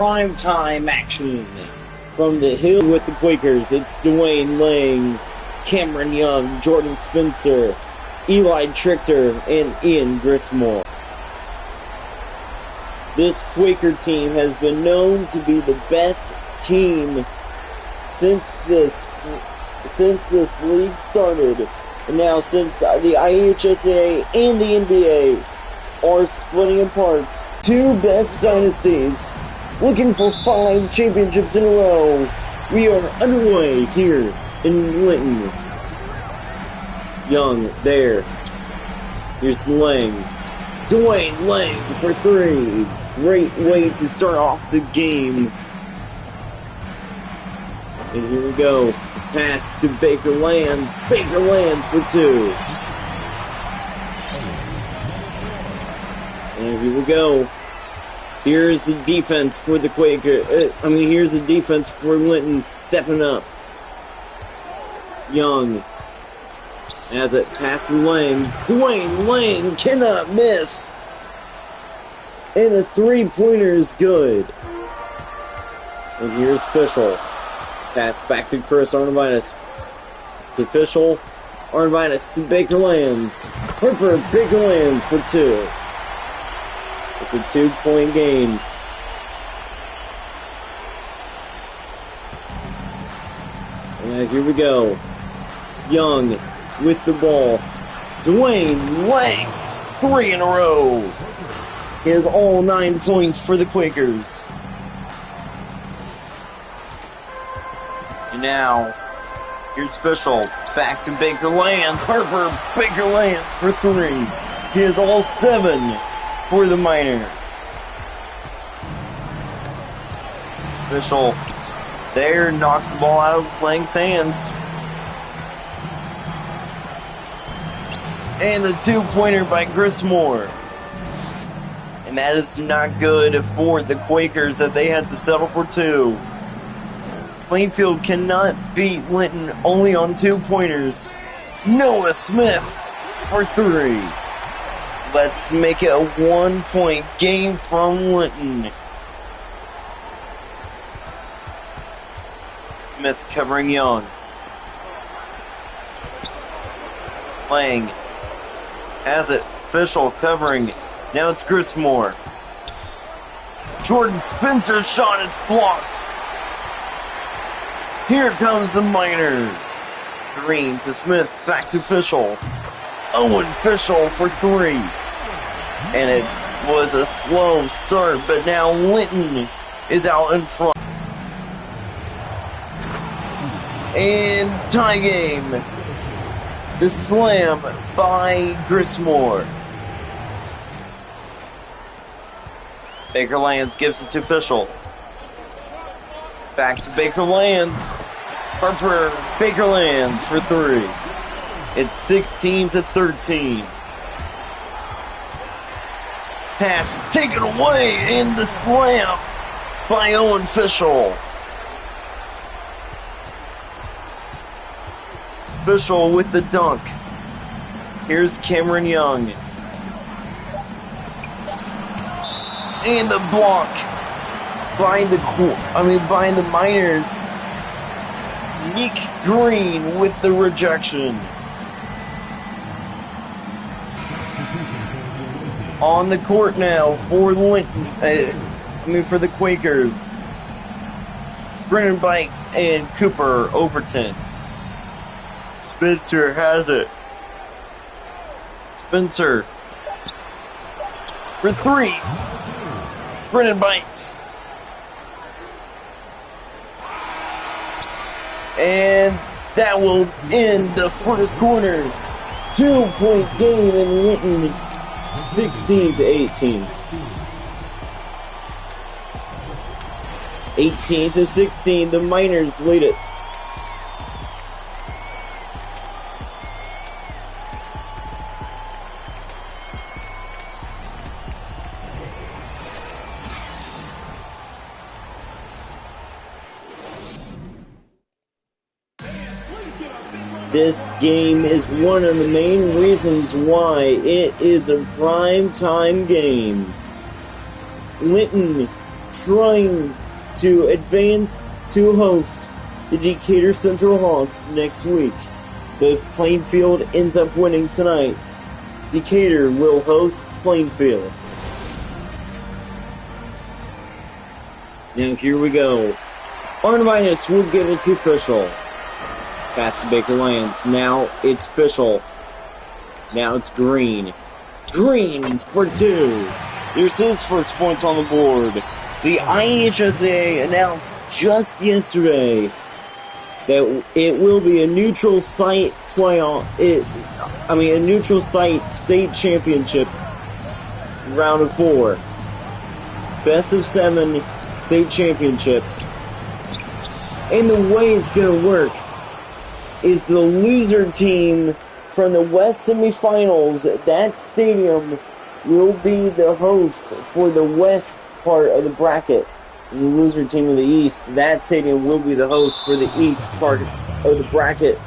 Prime time action from the hill with the Quakers. It's Dwayne Lang, Cameron Young, Jordan Spencer, Eli Trichter, and Ian Grismore. This Quaker team has been known to be the best team since this league started, and now since the IHSA and the NBA are splitting apart. Two best dynasties looking for 5 championships in a row. We are underway here in Linton. Young there. Here's Lang. Dwayne Lang for 3. Great way to start off the game. And here we go. Pass to Baker Lands. Baker Lands for 2. And here we go. Here's the defense for the here's the defense for Linton stepping up. Young has it, passing Lang. Dwayne Lang cannot miss. And the 3-pointer is good. And here's Fischel. Pass back to Chris Arnavitas. To Fischel. Arnavitas to Baker Lands. Harper, Baker Lands for 2. It's a 2-point game. And here we go. Young with the ball. Dwayne Lang, 3 in a row. He has all 9 points for the Quakers. And now, here's Fischel. Back to Baker Lands. Harper, Baker Lands for 3. He has all 7 for the Miners. Fischel there knocks the ball out of Lang's hands. And the 2-pointer by Grismore. And that is not good for the Quakers, that they had to settle for 2. Plainfield cannot beat Linton only on 2-pointers. Noah Smith for 3. Let's make it a 1-point game from Linton. Smith covering Young. Lang has it. Fischel covering. Now it's Grismore. Jordan Spencer's shot is blocked. Here comes the Miners. Green to Smith. Back to Fischel. Owen Fischel for 3. And it was a slow start, but now Linton is out in front. And tie game. The slam by Grismore. Baker Lands gives it to Fischel. Back to Baker Lands. Harper, Baker Lands for 3. It's 16-13. Pass taken away, and the slam by Owen Fischel. Fischel with the dunk. Here's Cameron Young. And the block by the Miners. Nick Green with the rejection. On the court now for Linton, for the Quakers. Brennan Bikes and Cooper Overton. Spencer has it. Spencer for 3. Brennan Bikes. And that will end the first quarter. 2-point game in Linton. 16-18. 18-16, the Miners lead it. This game is one of the main reasons why it is a prime time game. Linton trying to advance to host the Decatur Central Hawks next week. But if Plainfield ends up winning tonight, Decatur will host Plainfield. Now here we go. Arnvitus will give it to Fischel. Pass to Baker Lands. Now it's Fischel. Now it's Green. Green for 2. Here's his first points on the board. The IHSA announced just yesterday that it will be a neutral site playoff. A neutral site state championship round of 4. Best of 7 state championship. And the way it's going to work is the loser team from the West semifinals. That stadium will be the host for the West part of the bracket. And the loser team of the East, that stadium will be the host for the East part of the bracket.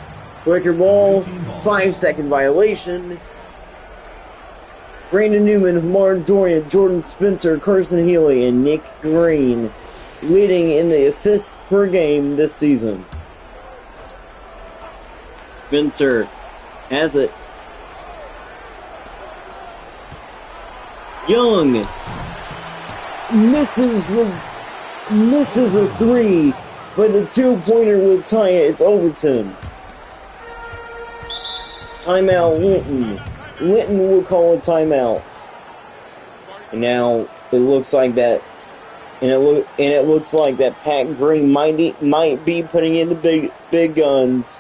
Breaker ball, 5-second violation. Brandon Newman, Hamar Dorian, Jordan Spencer, Carson Healy, and Nick Green leading in the assists per game this season. Spencer has it. Young misses a 3, but the 2-pointer will tie it. It's Overton. Timeout, Linton. Linton will call a timeout. And now it looks like that. And it looks like that Pat Green might be putting in the big guns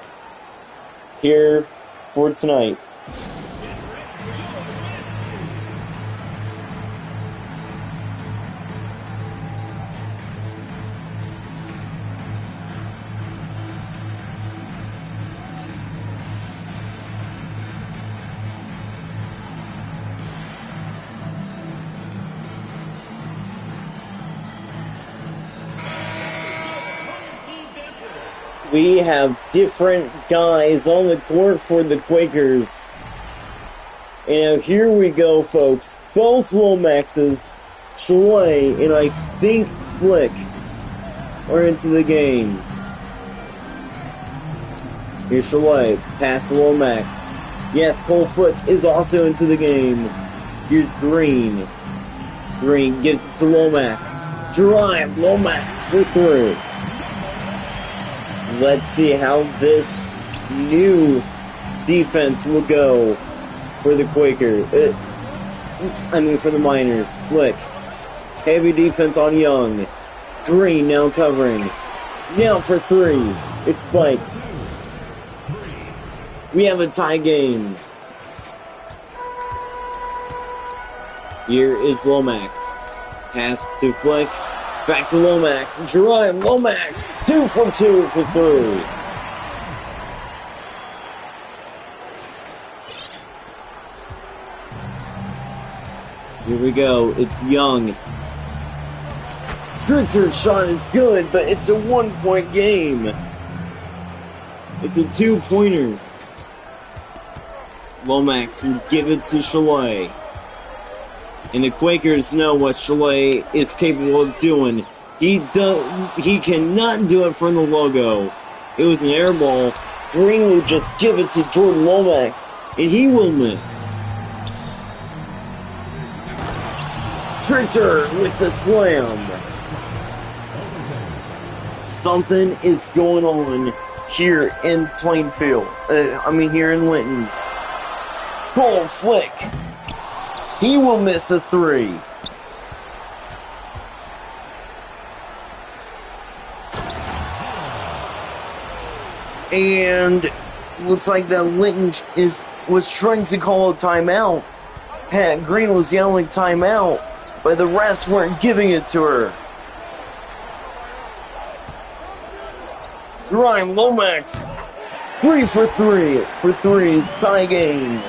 here for tonight. We have different guys on the court for the Quakers. And here we go, folks. Both Lomaxes, Chalet, and I think Flick are into the game. Here's Chalet. Pass to Lomax. Yes, Cole Flick is also into the game. Here's Green. Green gives it to Lomax. Drive, Lomax for 3. Let's see how this new defense will go for the Quaker. For the Miners. Flick. Heavy defense on Young. Green now covering. Now for 3. It's Bites. We have a tie game. Here is Lomax. Pass to Flick. Back to Lomax. Drive, Lomax. 2 for 2 for 3. Here we go. It's Young. Tritter's shot is good, but it's a 1-point game. It's a 2-pointer. Lomax will give it to Chalet. And the Quakers know what Chalet is capable of doing. He cannot do it from the logo. It was an air ball. Green will just give it to Jordan Lomax, and he will miss. Tritter with the slam. Something is going on here in Plainfield. Here in Linton. Cole Flick. He will miss a 3. And looks like that Linton was trying to call a timeout. Pat Green was yelling timeout, but the refs weren't giving it to her. Drive, Lomax. 3 for 3 for 3's tie game.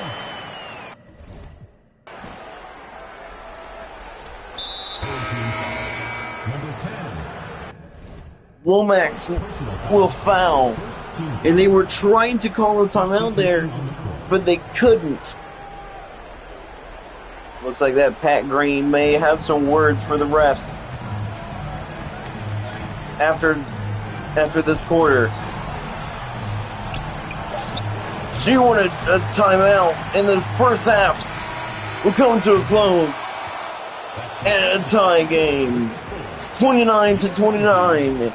Lomax will foul. And they were trying to call a timeout there, but they couldn't. Looks like that Pat Green may have some words for the refs. after this quarter. She wanted a timeout, and the first half will come to a close and a tie game, 29-29.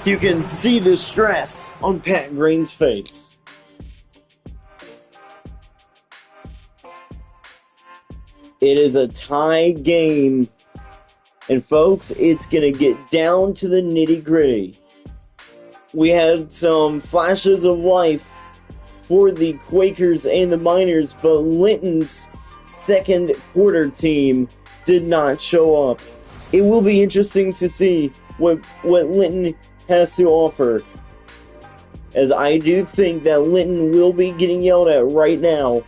You can see the stress on Pat Green's face. It is a tie game, and folks, it's going to get down to the nitty-gritty. We had some flashes of life for the Quakers and the Miners, but Linton's second quarter team did not show up. It will be interesting to see what Linton has to offer, as I do think that Linton will be getting yelled at right now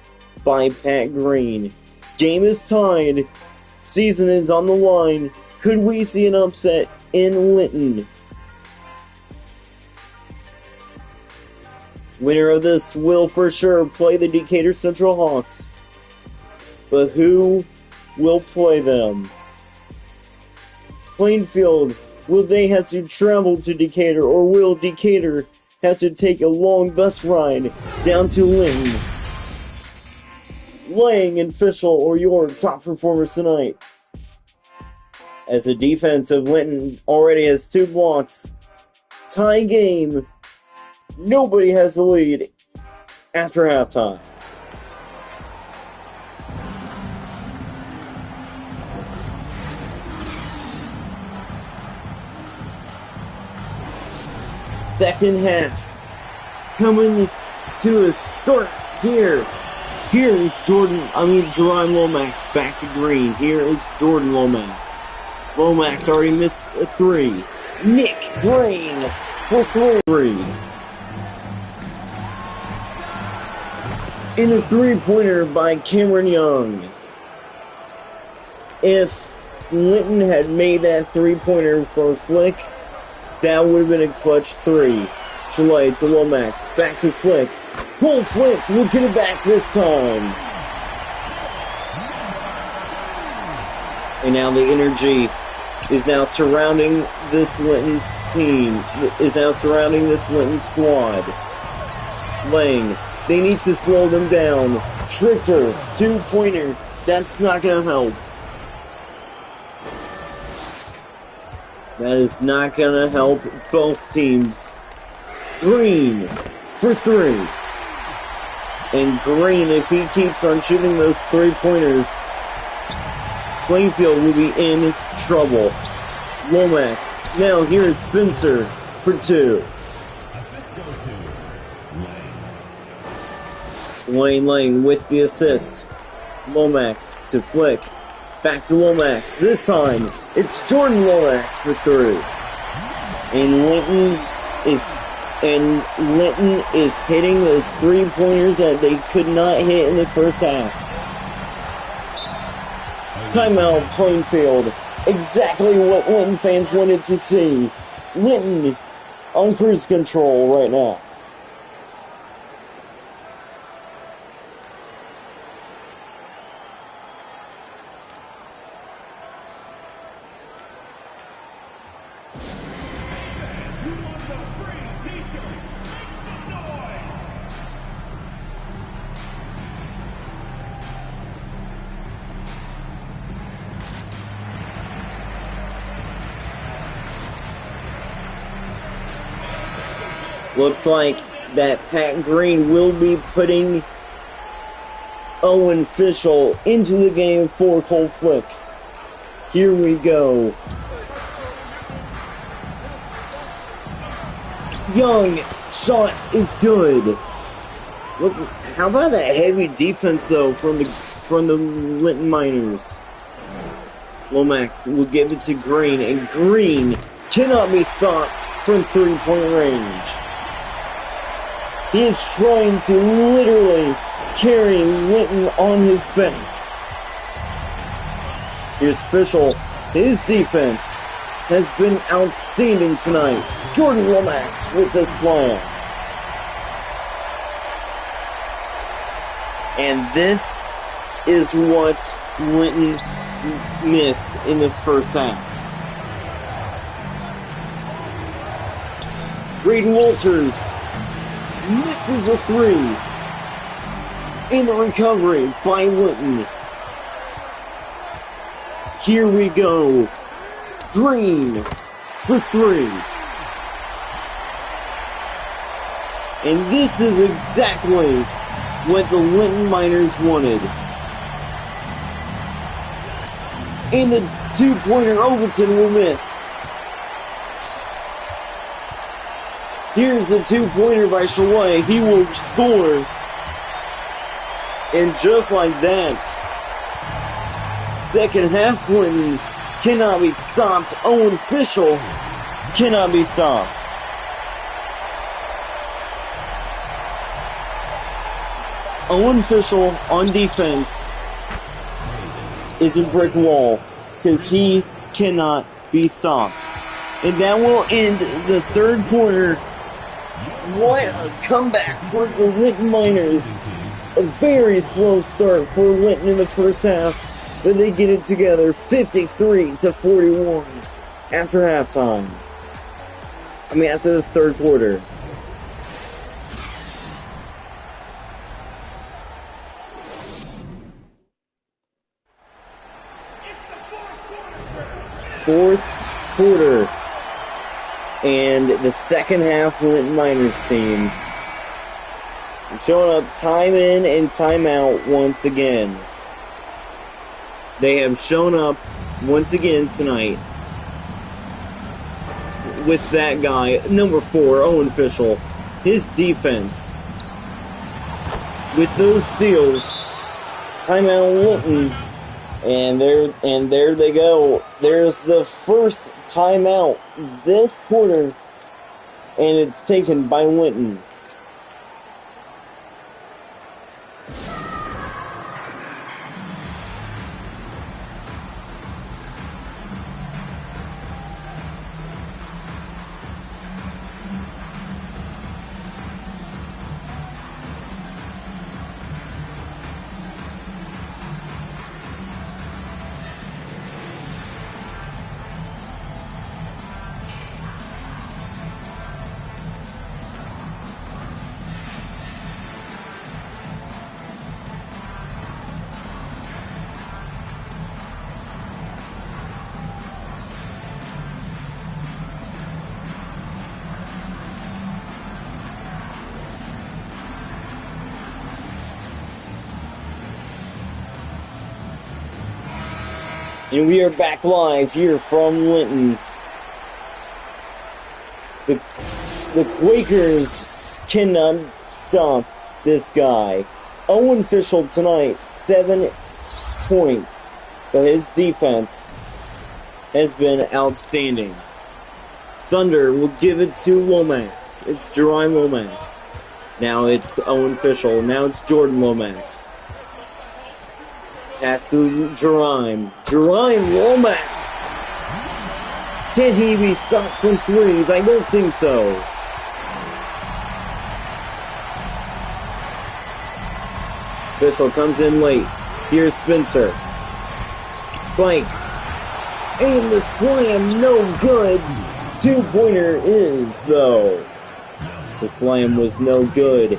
by Pat Green. Game is tied. Season is on the line. Could we see an upset in Linton? Winner of this will for sure play the Decatur Central Hawks. But who will play them? Plainfield, will they have to travel to Decatur, or will Decatur have to take a long bus ride down to Linton? Lang and Fischel or your top performers tonight. As the defense of Linton already has 2 blocks. Tie game. Nobody has the lead after halftime. Second half coming to a start here. Here is Jerome Lomax back to Green. Here is Jordan Lomax. Lomax already missed a 3. Nick Green for 3. In a 3-pointer by Cameron Young. If Linton had made that 3-pointer for Flick, that would have been a clutch 3. Shalay to Lomax. Back to Flick. Pull Flick. We'll get it back this time. And now the energy is now surrounding this Linton's team. Is now surrounding this Linton squad. Lang. They need to slow them down. Schrichter. 2-pointer. That's not going to help. That is not going to help both teams. Green for 3. And Green, if he keeps on shooting those 3-pointers, Plainfield will be in trouble. Lomax. Now here is Spencer for 2. Wayne Lang with the assist. Lomax to Flick. Back to Lomax. This time, it's Jordan Lomax for 3. And Linton is hitting those 3-pointers that they could not hit in the first half. Timeout, Plainfield. Exactly what Linton fans wanted to see. Linton on cruise control right now. Looks like that Pat Green will be putting Owen Fischel into the game for Cole Flick. Here we go. Young shot is good. Look, how about that heavy defense though from the Linton Miners? Lomax will give it to Green, and Green cannot be stopped from 3-point range. He is trying to literally carry Linton on his back. Here's Fischel. His defense has been outstanding tonight. Jordan Lomax with the slam. And this is what Linton missed in the first half. Braden Walters misses a three. In the recovery by Linton. Here we go. Green for three. And this is exactly what the Linton Miners wanted. And the two-pointer Overton will miss. Here's a two-pointer by Shalay. He will score. And just like that, second half Linton cannot be stopped. Owen Fischel cannot be stopped. Owen Fischel on defense is a brick wall because he cannot be stopped. And that will end the third quarter. What a comeback for the Linton Miners. A very slow start for Linton in the first half, but they get it together 53-41 after halftime. After the third quarter. Fourth quarter. And the second half Linton Miners team showing up time in and time out once again. They have shown up once again tonight with that guy, number 4, Owen Fischel. His defense with those steals. Timeout Linton. And there they go. There's the first timeout this quarter, and it's taken by Linton. And we are back live here from Linton. The Quakers cannot stop this guy. Owen Fischel tonight, 7 points. But his defense has been outstanding. Thunder will give it to Lomax. It's Jerome Lomax. Now it's Owen Fischel. Now it's Jordan Lomax. Pass to Jerome. Jerome Lomax. Can he be stopped from threes? I don't think so. Fischel comes in late. Here's Spencer. Bikes. And the slam, no good. Two-pointer is, though. The slam was no good.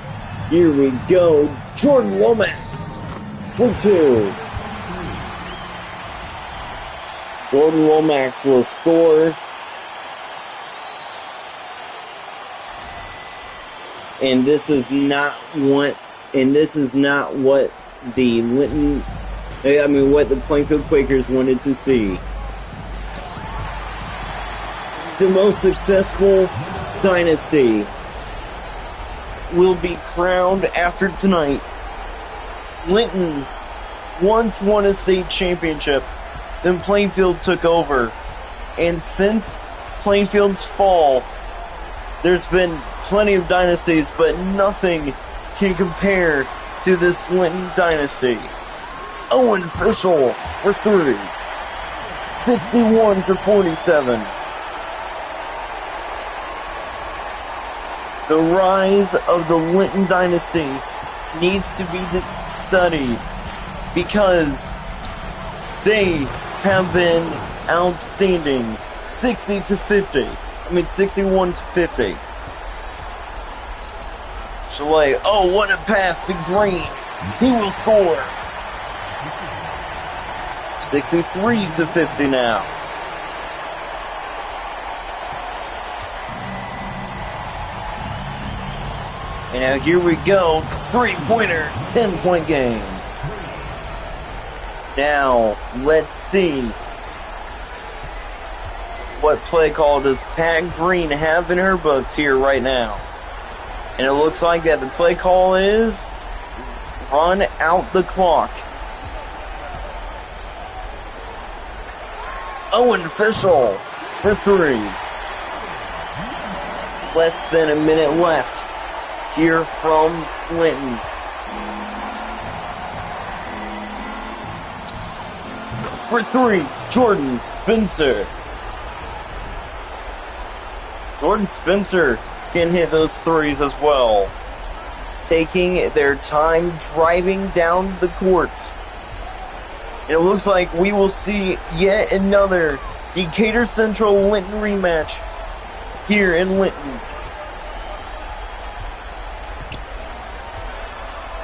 Here we go. Jordan Lomax for 2. Jordan Lomax will score. And this is not what the what the Plainfield Quakers wanted to see. The most successful dynasty will be crowned after tonight. Linton once won a state championship. Then Plainfield took over. And since Plainfield's fall, there's been plenty of dynasties, but nothing can compare to this Linton dynasty. Owen Fischel for 3. 61-47. The rise of the Linton dynasty needs to be studied because they have been outstanding. 61-50. Chalet, oh, what a pass to Green. He will score. 63-50 now. And now here we go. 3-pointer, 10-point game. Now, let's see what play call does Pat Green have in her books here right now. And it looks like that the play call is run out the clock. Owen Fischel for 3. Less than a minute left here from Linton. For 3, Jordan Spencer. Jordan Spencer can hit those threes as well. Taking their time driving down the court. It looks like we will see yet another Decatur Central Linton rematch here in Linton.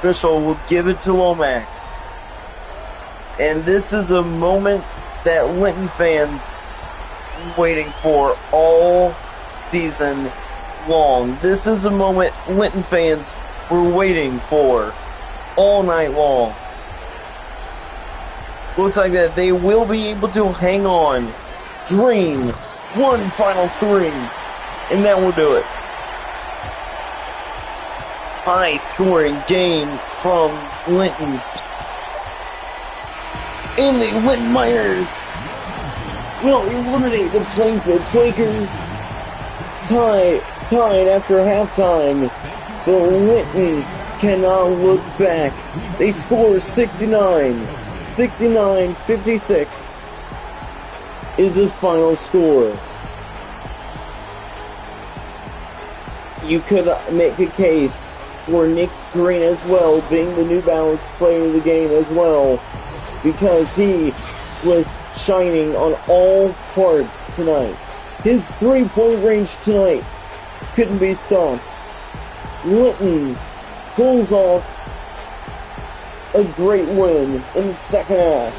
Fischel will give it to Lomax. And this is a moment that Linton fans are waiting for all season long. This is a moment Linton fans were waiting for all night long. Looks like that they will be able to hang on. Green, one final 3, and that will do it. High-scoring game from Linton. And the Linton Miners will eliminate the Plainfield Quakers. Tied after halftime. But Linton cannot look back. They score 69. 69-56 is the final score. You could make a case for Nick Green as well, being the New Balance player of the game as well, because he was shining on all parts tonight. His 3-point range tonight couldn't be stopped. Linton pulls off a great win in the second half.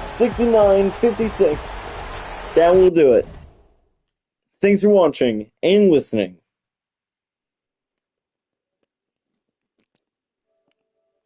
69-56. That will do it. Thanks for watching and listening.